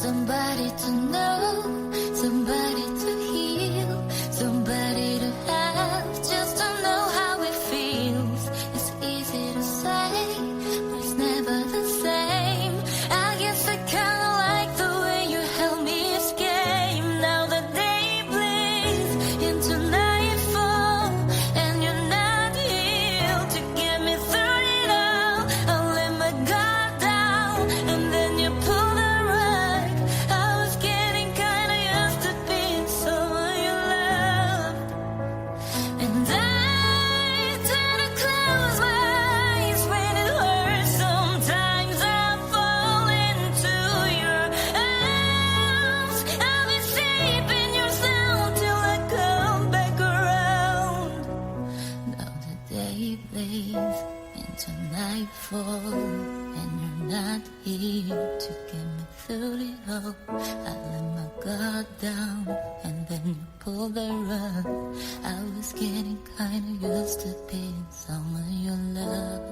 somebody to know, somebody to heal, somebody to have, just to know how it feels. It's easy to say, but it's never the same. I guess I kinda like the way you help me escape. Now the day bleeds into nightfall, and you're not here to get me through it all. I'll let my guard down, and then you pull the rug. I was getting kinda used to being someone you love, and I try to close my eyes when it hurts. Sometimes I fall into your arms. I'll be safe in your sound till I come back around. Now the day bleeds into nightfall, and you're not here to get me through it all. I let my guard down, and then you pull the rug. I was getting kinda used to being someone you love.